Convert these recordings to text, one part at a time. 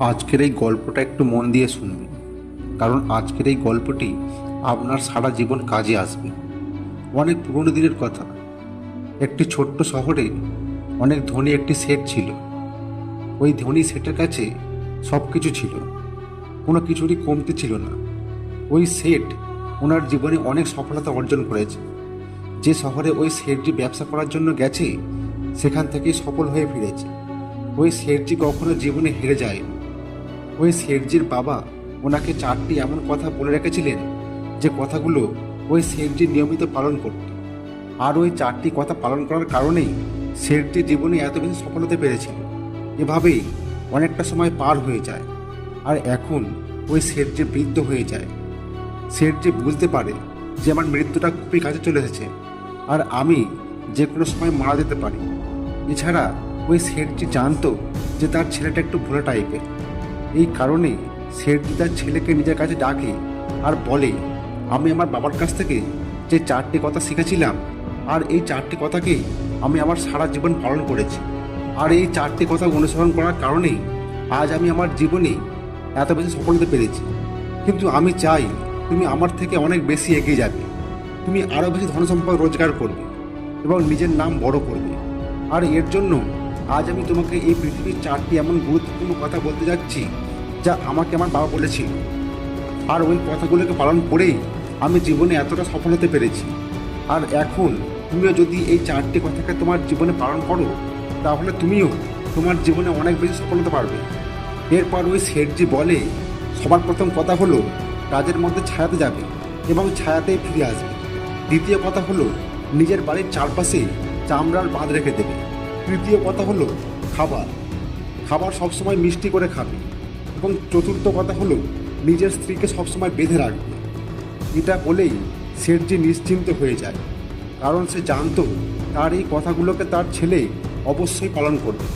আজকের এই গল্পটা একটু মন দিয়ে শুনবেন, কারণ আজকের এই গল্পটি আপনার সারা জীবন কাজে আসবে। অনেক পুরনো দিনের কথা। একটি ছোট্ট শহরে অনেক ধনী একটি শেঠ ছিল। ওই ধনী শেঠের কাছে সব কিছু ছিল, কোনো কিছুরই কমতি ছিল না। ওই শেঠ ওনার জীবনে অনেক সফলতা অর্জন করেছে। যে শহরে ওই শেঠজি ব্যবসা করার জন্য গেছে, সেখান থেকেই সফল হয়ে ফিরেছে। ওই শেঠজি কখনো জীবনে হেরে যায়নি। ওই শেঠজির বাবা ওনাকে 4টি এমন কথা বলে রেখেছিলেন যে কথাগুলো ওই শেঠজি নিয়মিত পালন করত। আর ওই 4টি কথা পালন করার কারণেই শেঠজি জীবনে এত বেশি সফলতা পেরেছিল। এভাবেই অনেকটা সময় পার হয়ে যায়, আর এখন ওই শেঠজি বৃদ্ধ হয়ে যায়। শেঠজি বুঝতে পারে যে আমার মৃত্যুটা খুবই কাছে চলে এসেছে, আর আমি যে কোনো সময় মারা যেতে পারি। এছাড়া ওই শেঠজি জানতো যে তার ছেলেটা একটু ভোলা টাইপের। এই কারণে শেঠজি তার ছেলেকে নিজের কাছে ডাকে আর বলে, আমি আমার বাবার কাছ থেকে যে 4টি কথা শিখেছিলাম, আর এই 4টি কথাকেই আমি আমার সারা জীবন পালন করেছি। আর এই 4টি কথা অনুসরণ করার কারণেই আজ আমি আমার জীবনে এত বেশি সফল হতে পেরেছি। কিন্তু আমি চাই তুমি আমার থেকে অনেক বেশি এগিয়ে যাবে। তুমি আরও বেশি ধনসম্পদ রোজগার করবে এবং নিজের নাম বড় করবে। আর এর জন্য আজ আমি তোমাকে এই পৃথিবীর 4টি এমন গুরুত্বপূর্ণ কথা বলতে যাচ্ছি যা আমাকে আমার বাবা বলেছিল। আর ওই কথাগুলোকে পালন করেই আমি জীবনে এতটা সফল হতে পেরেছি। আর এখন তুমিও যদি এই 4টি কথাকে তোমার জীবনে পালন করো, তাহলে তুমিও তোমার জীবনে অনেক বেশি সফল হতে পারবে। এরপর ওই শেঠজি বলে, সবার প্রথম কথা হলো কাজের মধ্যে ছায়াতে যাবে এবং ছায়াতেই ফিরে আসবে। দ্বিতীয় কথা হলো নিজের বাড়ির চারপাশে চামড়ার বাঁধ রেখে দেবে। তৃতীয় কথা হলো খাবার খাবার সবসময় মিষ্টি করে খাবে। এবং চতুর্থ কথা হলো নিজের স্ত্রীকে সবসময় বেঁধে রাখবে। এটা বলেই শেঠজি নিশ্চিন্ত হয়ে যায়, কারণ সে জানতো তার এই কথাগুলোকে তার ছেলে অবশ্যই পালন করবে।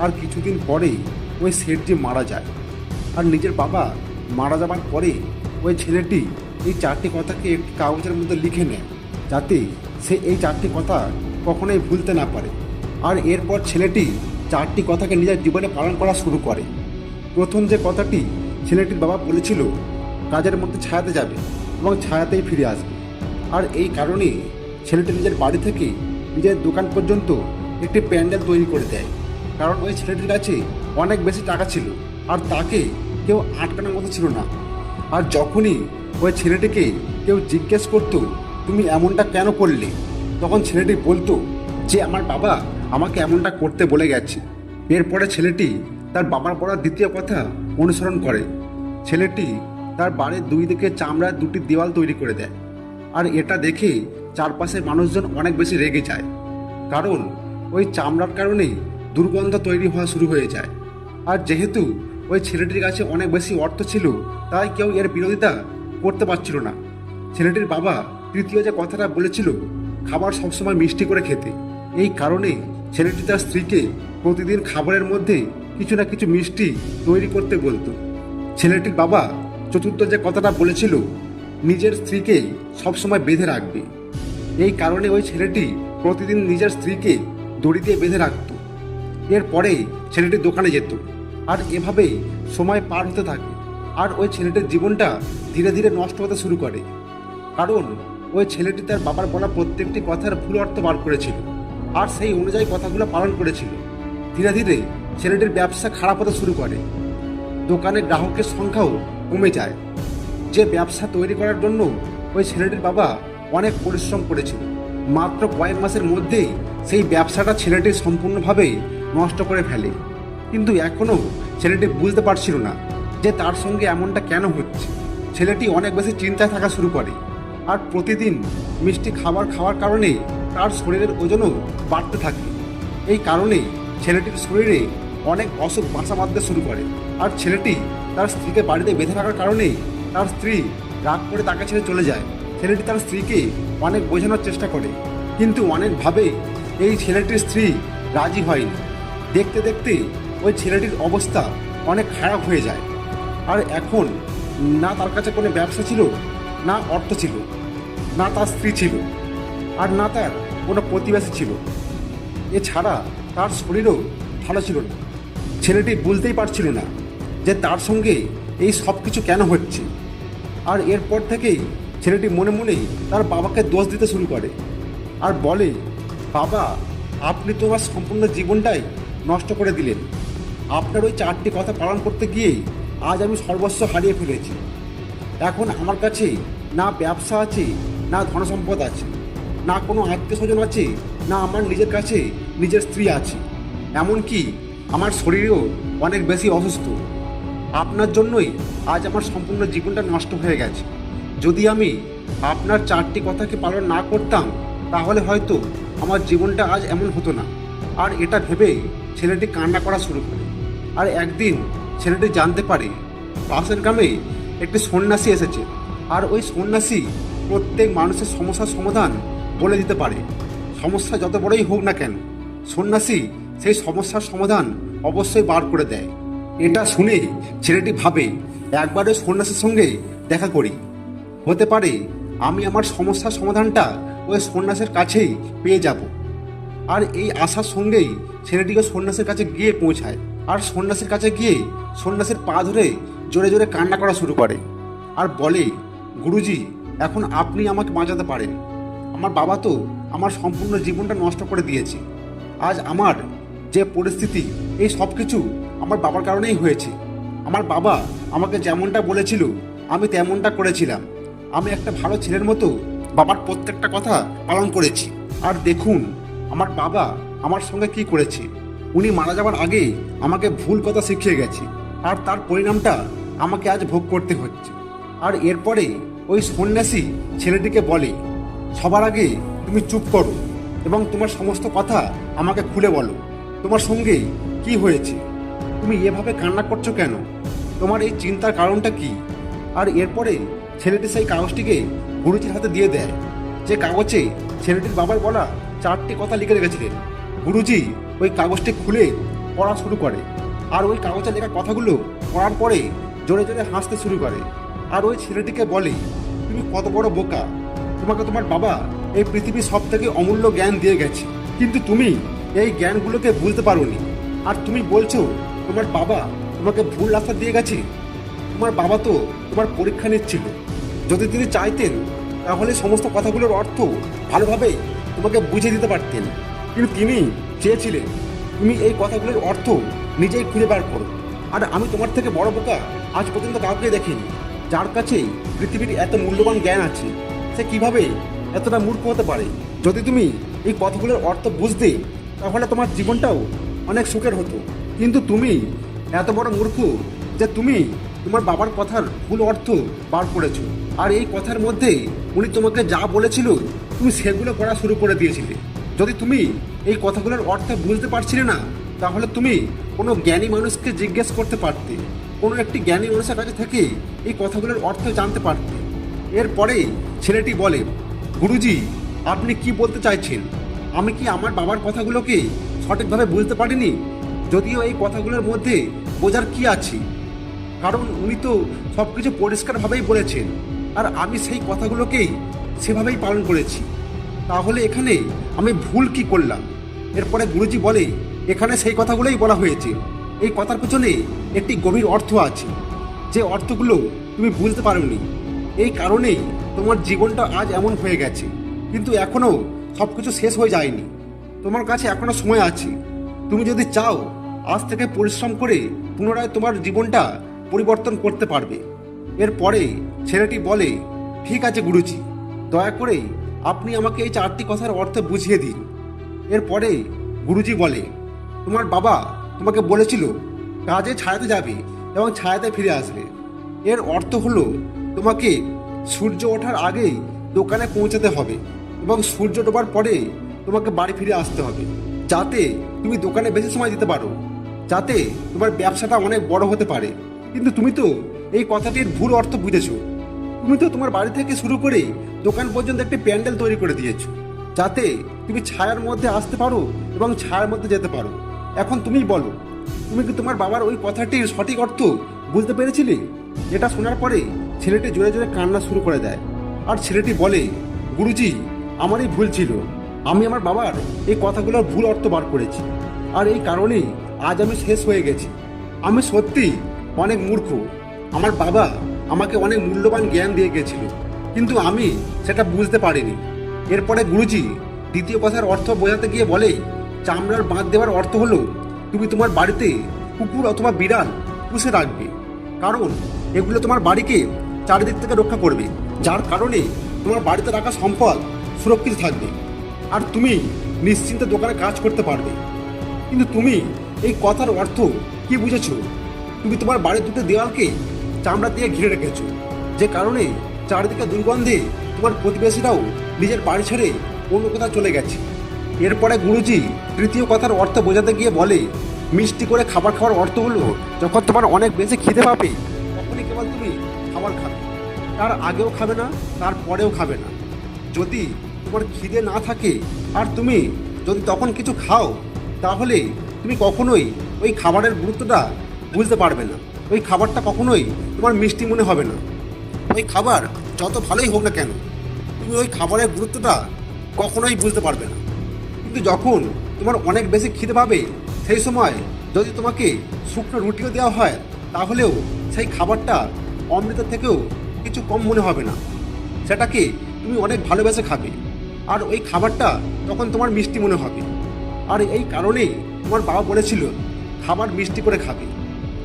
আর কিছুদিন পরেই ওই শেঠজি মারা যায়। আর নিজের বাবা মারা যাবার পরে ওই ছেলেটি এই 4টি কথাকে একটি কাগজের মধ্যে লিখে নেয়, যাতে সে এই 4টি কথা কখনোই ভুলতে না পারে। আর এরপর ছেলেটি 4টি কথাকে নিজের জীবনে পালন করা শুরু করে। প্রথম যে কথাটি ছেলেটির বাবা বলেছিল, কাজের মধ্যে ছায়াতে যাবে এবং ছায়াতেই ফিরে আসবে। আর এই কারণে ছেলেটি নিজের বাড়ি থেকে নিজের দোকান পর্যন্ত একটি প্যান্ডেল তৈরি করে দেয়, কারণ ওই ছেলেটির কাছে অনেক বেশি টাকা ছিল আর তাকে কেউ আটকানোর মতো ছিল না। আর যখনই ওই ছেলেটিকে কেউ জিজ্ঞেস করতো, তুমি এমনটা কেন করলে, তখন ছেলেটি বলতো যে আমার বাবা আমাকে এমনটা করতে বলে গেছে। এরপরে ছেলেটি তার বাবার বলা দ্বিতীয় কথা অনুসরণ করে। ছেলেটি তার বাড়ির 2 দিকে চামড়ার 2টি দেওয়াল তৈরি করে দেয়। আর এটা দেখে চারপাশের মানুষজন অনেক বেশি রেগে যায়, কারণ ওই চামড়ার কারণেই দুর্গন্ধ তৈরি হওয়া শুরু হয়ে যায়। আর যেহেতু ওই ছেলেটির কাছে অনেক বেশি অর্থ ছিল, তাই কেউ এর বিরোধিতা করতে পারছিল না। ছেলেটির বাবা তৃতীয় যে কথাটা বলেছিল, খাবার সবসময় মিষ্টি করে খেতে, এই কারণে ছেলেটি তার স্ত্রীকে প্রতিদিন খাবারের মধ্যে কিছু না কিছু মিষ্টি তৈরি করতে বলতো। ছেলেটির বাবা চতুর্থ যে কথাটা বলেছিল, নিজের স্ত্রীকে সবসময় বেঁধে রাখবে, এই কারণে ওই ছেলেটি প্রতিদিন নিজের স্ত্রীকে দড়ি দিয়ে বেঁধে রাখত। এরপরে ছেলেটি দোকানে যেত। আর এভাবেই সময় পার হতে থাকে। আর ওই ছেলেটির জীবনটা ধীরে ধীরে নষ্ট হতে শুরু করে, কারণ ওই ছেলেটি তার বাবার বলা প্রত্যেকটি কথার ভুল অর্থ বার করেছিল আর সেই অনুযায়ী কথাগুলো পালন করেছিল। ধীরে ধীরে ছেলেটির ব্যবসা খারাপ হতে শুরু করে। দোকানে গ্রাহকের সংখ্যাও কমে যায়। যে ব্যবসা তৈরি করার জন্য ওই ছেলেটির বাবা অনেক পরিশ্রম করেছিল, মাত্র কয়েক মাসের মধ্যেই সেই ব্যবসাটা ছেলেটি সম্পূর্ণভাবে নষ্ট করে ফেলে। কিন্তু এখনও ছেলেটি বুঝতে পারছিল না যে তার সঙ্গে এমনটা কেন হচ্ছে। ছেলেটি অনেক বেশি চিন্তায় থাকা শুরু করে। আর প্রতিদিন মিষ্টি খাবার খাওয়ার কারণে তার শরীরের ওজনও বাড়তে থাকে। এই কারণে ছেলেটির শরীরে অনেক অসুখ বাসা বাঁধতে শুরু করে। আর ছেলেটি তার স্ত্রীকে বাড়িতে বেঁধে রাখার কারণে তার স্ত্রী রাগ করে তাকে ছেড়ে চলে যায়। ছেলেটি তার স্ত্রীকে অনেক বোঝানোর চেষ্টা করে, কিন্তু অনেকভাবে এই ছেলেটির স্ত্রী রাজি হয়নি। দেখতে দেখতে ওই ছেলেটির অবস্থা অনেক খারাপ হয়ে যায়। আর এখন না তার কাছে কোনো ব্যবসা ছিল, না অর্থ ছিল, না তার স্ত্রী ছিল, আর না তার কোনো প্রতিবেশী ছিল। এছাড়া তার শরীরও ভালো ছিল না। ছেলেটি বুঝতেই পারছিল না যে তার সঙ্গে এই সব কিছু কেন হচ্ছে। আর এরপর থেকেই ছেলেটি মনে মনেই তার বাবাকে দোষ দিতে শুরু করে আর বলে, বাবা, আপনি তো আমার সম্পূর্ণ জীবনটাই নষ্ট করে দিলেন। আপনার ওই 4টি কথা পালন করতে গিয়েই আজ আমি সর্বস্ব হারিয়ে ফেলেছি। এখন আমার কাছে না ব্যবসা আছে, না ধনসম্পদ আছে, না কোনো আত্মীয় স্বজন আছে, না আমার নিজের কাছে নিজের স্ত্রী আছে, এমনকি আমার শরীরেও অনেক বেশি অসুস্থ। আপনার জন্যই আজ আমার সম্পূর্ণ জীবনটা নষ্ট হয়ে গেছে। যদি আমি আপনার 4টি কথাকে পালন না করতাম তাহলে হয়তো আমার জীবনটা আজ এমন হতো না। আর এটা ভেবে ছেলেটি কান্না করা শুরু করে। আর একদিন ছেলেটি জানতে পারে পাশের গ্রামে একটি সন্ন্যাসী এসেছে। আর ওই সন্ন্যাসী প্রত্যেক মানুষের সমস্যার সমাধান বলে দিতে পারে। সমস্যা যত বড়ই হোক না কেন, সন্ন্যাসী সেই সমস্যার সমাধান অবশ্যই বার করে দেয়। এটা শুনে ছেলেটি ভাবে, একবার ওই সন্ন্যাসীর সঙ্গে দেখা করি, হতে পারে আমি আমার সমস্যার সমাধানটা ওই সন্ন্যাসের কাছেই পেয়ে যাব। আর এই আশার সঙ্গেই ছেলেটিকে সন্ন্যাসীর কাছে গিয়ে পৌঁছায়। আর সন্ন্যাসীর কাছে গিয়ে সন্ন্যাসীর পা ধরে জোরে জোরে কান্না করা শুরু করে আর বলে, গুরুজি, এখন আপনি আমাকে বাঁচাতে পারেন। আমার বাবা তো আমার সম্পূর্ণ জীবনটা নষ্ট করে দিয়েছে। আজ আমার যে পরিস্থিতি, এই সব কিছু আমার বাবার কারণেই হয়েছে। আমার বাবা আমাকে যেমনটা বলেছিল আমি তেমনটা করেছিলাম। আমি একটা ভালো ছেলের মতো বাবার প্রত্যেকটা কথা পালন করেছি। আর দেখুন আমার বাবা আমার সঙ্গে কি করেছে। উনি মারা যাওয়ার আগে আমাকে ভুল কথা শিখিয়ে গেছে, আর তার পরিণামটা আমাকে আজ ভোগ করতে হচ্ছে। আর এরপরে ওই সন্ন্যাসী ছেলেটিকে বলে, সবার আগে তুমি চুপ করো এবং তোমার সমস্ত কথা আমাকে খুলে বলো। তোমার সঙ্গে কি হয়েছে? তুমি এভাবে কান্না করছো কেন? তোমার এই চিন্তার কারণটা কি? আর এরপরে ছেলেটি সেই কাগজটিকে গুরুজির হাতে দিয়ে দেয়, যে কাগজে ছেলেটির বাবার বলা 4টি কথা লিখে রেখেছিলেন। গুরুজি ওই কাগজটি খুলে পড়া শুরু করে। আর ওই কাগজে লেখা কথাগুলো পড়ার পরে জোরে জোরে হাসতে শুরু করে। আর ওই ছেলেটিকে বলে, তুমি কত বড় বোকা! তোমাকে তোমার বাবা এই পৃথিবীর সব থেকে অমূল্য জ্ঞান দিয়ে গেছে, কিন্তু তুমি এই জ্ঞানগুলোকে ভুলতে পারোনি। আর তুমি বলছো তোমার বাবা তোমাকে ভুল রাস্তা দিয়ে গেছে। তোমার বাবা তো তোমার পরীক্ষা নিচ্ছিল। যদি তিনি চাইতেন তাহলে সমস্ত কথাগুলোর অর্থ ভালোভাবে তোমাকে বুঝিয়ে দিতে পারতেন, কিন্তু তিনি চেয়েছিলেন তুমি এই কথাগুলোর অর্থ নিজেই খুঁজে বার করো। আর আমি তোমার থেকে বড় বোকা আজ পর্যন্ত কাউকে দেখিনি। যার কাছে পৃথিবীর এত মূল্যবান জ্ঞান আছে, সে কিভাবে এতটা মূর্খ হতে পারে? যদি তুমি এই কথাগুলোর অর্থ বুঝতে তাহলে তোমার জীবনটাও অনেক সুখের হতো। কিন্তু তুমি এত বড় মূর্খ যে তুমি তোমার বাবার কথার ভুল অর্থ বার করেছো। আর এই কথার মধ্যে উনি তোমাকে যা বলেছিল তুমি সেগুলো করা শুরু করে দিয়েছিলে। যদি তুমি এই কথাগুলোর অর্থ বুঝতে পারছিলে না তাহলে তুমি কোনো জ্ঞানী মানুষকে জিজ্ঞেস করতে পারতে, কোনো একটি জ্ঞানী মানুষের কাছে থেকে এই কথাগুলোর অর্থ জানতে পারতে। এরপরে ছেলেটি বলে, গুরুজি, আপনি কি বলতে চাইছেন? আমি কি আমার বাবার কথাগুলোকে সঠিকভাবে বুঝতে পারিনি? যদিও এই কথাগুলোর মধ্যে বোঝার কি আছে, কারণ উনি তো সব কিছু পরিষ্কারভাবেই বলেছেন, আর আমি সেই কথাগুলোকেই সেভাবেই পালন করেছি। তাহলে এখানে আমি ভুল কি করলাম? এরপরে গুরুজি বলে, এখানে সেই কথাগুলোই বলা হয়েছে। এই কথার পেছনে একটি গভীর অর্থ আছে, যে অর্থগুলো তুমি বুঝতে পারোনি। এই কারণেই তোমার জীবনটা আজ এমন হয়ে গেছে। কিন্তু এখনও সব কিছু শেষ হয়ে যায়নি। তোমার কাছে এখনও সময় আছে। তুমি যদি চাও আজ থেকে পরিশ্রম করে পুনরায় তোমার জীবনটা পরিবর্তন করতে পারবে। এরপরে ছেলেটি বলে, ঠিক আছে গুরুজি, দয়া করে আপনি আমাকে এই 4টি কথার অর্থ বুঝিয়ে দিন। এরপরে গুরুজি বলে, তোমার বাবা তোমাকে বলেছিল কাজে ছায়াতে যাবে এবং ছায়াতে ফিরে আসবে। এর অর্থ হলো তোমাকে সূর্য ওঠার আগেই দোকানে পৌঁছাতে হবে এবং সূর্য ডোবার পরে তোমাকে বাড়ি ফিরে আসতে হবে, যাতে তুমি দোকানে বেশি সময় দিতে পারো, যাতে তোমার ব্যবসাটা অনেক বড় হতে পারে। কিন্তু তুমি তো এই কথাটির ভুল অর্থ বুঝেছো। তুমি তো তোমার বাড়ি থেকে শুরু করে দোকান পর্যন্ত একটি প্যান্ডেল তৈরি করে দিয়েছো, যাতে তুমি ছায়ার মধ্যে আসতে পারো এবং ছায়ার মধ্যে যেতে পারো। এখন তুমি বলো, তুমি কি তোমার বাবার ওই কথাটির সঠিক অর্থ বুঝতে পেরেছিলে? এটা শোনার পরে ছেলেটি জোরে জোরে কান্না শুরু করে দেয়। আর ছেলেটি বলে, গুরুজি, আমারই ভুল ছিল। আমি আমার বাবার এই কথাগুলোর ভুল অর্থ বার করেছি, আর এই কারণেই আজ আমি শেষ হয়ে গেছি। আমি সত্যি অনেক মূর্খ। আমার বাবা আমাকে অনেক মূল্যবান জ্ঞান দিয়ে গেছিল, কিন্তু আমি সেটা বুঝতে পারিনি। এরপরে গুরুজি দ্বিতীয় কথার অর্থ বোঝাতে গিয়ে বলে, চামড়ার বাঁধ দেওয়ার অর্থ হলো তুমি তোমার বাড়িতে কুকুর অথবা বিড়াল পুষে রাখবে, কারণ এগুলো তোমার বাড়িকে চারিদিক থেকে রক্ষা করবে, যার কারণে তোমার বাড়িতে রাখা সম্পদ সুরক্ষিত থাকবে আর তুমি নিশ্চিন্তে দোকানে কাজ করতে পারবে। কিন্তু তুমি এই কথার অর্থ কি বুঝেছো? তুমি তোমার বাড়ির দুটো দেওয়ালকে চামড়া দিয়ে ঘিরে রেখেছো, যে কারণে চারিদিকে দুর্গন্ধে তোমার প্রতিবেশীরাও নিজের বাড়ি ছেড়ে অন্য কোথাও চলে গেছে। এরপরে গুরুজি তৃতীয় কথার অর্থ বোঝাতে গিয়ে বলে, মিষ্টি করে খাবার খাওয়ার অর্থ হলো যখন তোমার অনেক বেশি খিদে পাবে তখনই কেবল তুমি খাবার খাবে, তার আগেও খাবে না, তার পরেও খাবে না। যদি তোমার খিদে না থাকে আর তুমি যদি তখন কিছু খাও, তাহলে তুমি কখনোই ওই খাবারের গুরুত্বটা বুঝতে পারবে না। ওই খাবারটা কখনোই তোমার মিষ্টি মনে হবে না। ওই খাবার যত ভালোই হোক না কেন, তুমি ওই খাবারের গুরুত্বটা কখনোই বুঝতে পারবে না। কিন্তু যখন তোমার অনেক বেশি খিদে পাবে, সেই সময় যদি তোমাকে শুকনো রুটিও দেওয়া হয়, তাহলেও সেই খাবারটা অমৃতের থেকেও কিছু কম মনে হবে না। সেটাকে তুমি অনেক ভালোবেসে খাবে আর ওই খাবারটা তখন তোমার মিষ্টি মনে হবে। আর এই কারণেই তোমার বাবা বলেছিল খাবার মিষ্টি করে খাবে,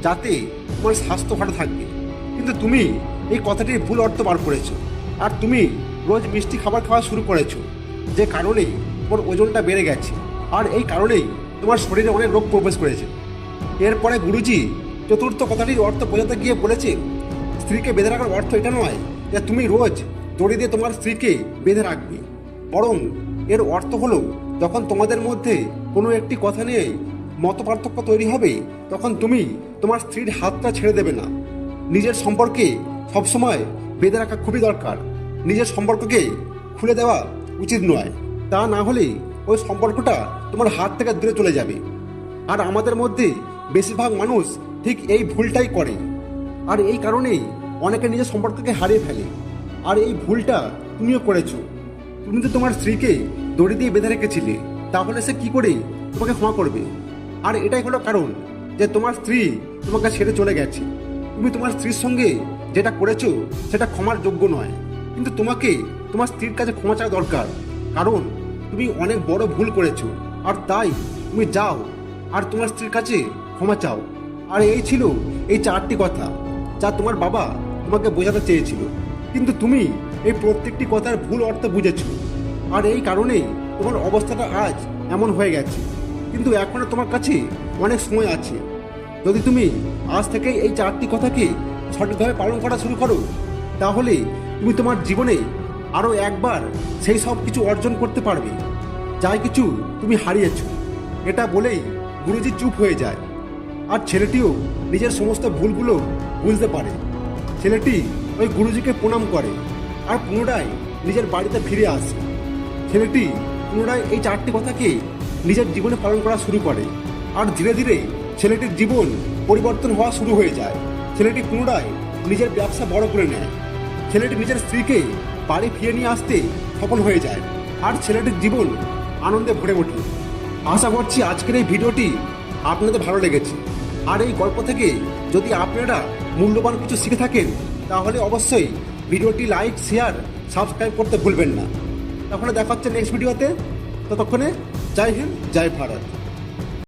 যাতে তোমার স্বাস্থ্য ভালো থাকবে। কিন্তু তুমি এই কথাটির ভুল অর্থ বার করেছো আর তুমি রোজ মিষ্টি খাবার খাওয়া শুরু করেছো, যে কারণে তোমার ওজনটা বেড়ে গেছে আর এই কারণেই তোমার শরীরে অনেক রোগ প্রবেশ করেছে। এরপরে গুরুজি চতুর্থ কথাটির অর্থ বোঝাতে গিয়ে বলেছে, স্ত্রীকে বেঁধে রাখার অর্থ এটা নয় যে তুমি রোজ দড়ি দিয়ে তোমার স্ত্রীকে বেঁধে রাখবে, বরং এর অর্থ হলো যখন তোমাদের মধ্যে কোনো একটি কথা নিয়ে মত পার্থক্য তৈরি হবে, তখন তুমি তোমার স্ত্রীর হাতটা ছেড়ে দেবে না। নিজের সম্পর্কে সবসময় বেঁধে রাখা খুবই দরকার। নিজের সম্পর্ককে খুলে দেওয়া উচিত নয়, তা না হলে ওই সম্পর্কটা তোমার হাত থেকে দূরে চলে যাবে। আর আমাদের মধ্যে বেশিরভাগ মানুষ ঠিক এই ভুলটাই করে, আর এই কারণেই অনেকে নিজের সম্পর্ককে হারিয়ে ফেলে। আর এই ভুলটা তুমিও করেছো। তুমি তো তোমার স্ত্রীকে দড়ি দিয়ে বেঁধে রেখেছিলে, তাহলে সে কি করে তোমাকে ক্ষমা করবে? আর এটাই হলো কারণ যে তোমার স্ত্রী তোমাকে ছেড়ে চলে গেছে। তুমি তোমার স্ত্রীর সঙ্গে যেটা করেছো সেটা ক্ষমার যোগ্য নয়, কিন্তু তোমাকে তোমার স্ত্রীর কাছে ক্ষমা চাওয়া দরকার, কারণ তুমি অনেক বড় ভুল করেছো। আর তাই তুমি যাও আর তোমার স্ত্রীর কাছে ক্ষমা চাও। আর এই ছিল এই 4টি কথা যা তোমার বাবা তোমাকে বোঝাতে চেয়েছিল, কিন্তু তুমি এই প্রত্যেকটি কথার ভুল অর্থ বুঝেছো। আর এই কারণেই তোমার অবস্থাটা আজ এমন হয়ে গেছে। কিন্তু এখনো তোমার কাছে অনেক সময় আছে। যদি তুমি আজ থেকে এই 4টি কথাকে সঠিকভাবে পালন করা শুরু করো, তাহলে তুমি তোমার জীবনে আরও একবার সেই সব কিছু অর্জন করতে পারবে যা কিছু তুমি হারিয়েছো। এটা বলেই গুরুজি চুপ হয়ে যায় আর ছেলেটিও নিজের সমস্ত ভুলগুলো বুঝতে পারে। ছেলেটি ওই গুরুজিকে প্রণাম করে আর পুনরায় নিজের বাড়িতে ফিরে আসে। ছেলেটি পুনরায় এই 4টি কথাকে নিজের জীবনে পালন করা শুরু করে আর ধীরে ধীরে ছেলেটির জীবন পরিবর্তন হওয়া শুরু হয়ে যায়। ছেলেটি পুনরায় নিজের ব্যবসা বড় করে নেয়। ছেলেটি নিজের স্ত্রীকে বাড়ি ফিরে নিয়ে আসতে সফল হয়ে যায় আর ছেলেটির জীবন আনন্দে ভরে ওঠে। আশা করছি আজকের এই ভিডিওটি আপনাদের ভালো লেগেছে। আর এই গল্প থেকে যদি আপনারা মূল্যবান কিছু শিখে থাকেন, তাহলে অবশ্যই ভিডিওটি লাইক, শেয়ার, সাবস্ক্রাইব করতে ভুলবেন না। তাহলে দেখা হচ্ছে নেক্সট ভিডিওতে। ততক্ষণে জয় হিন্দ, জয় ভারত।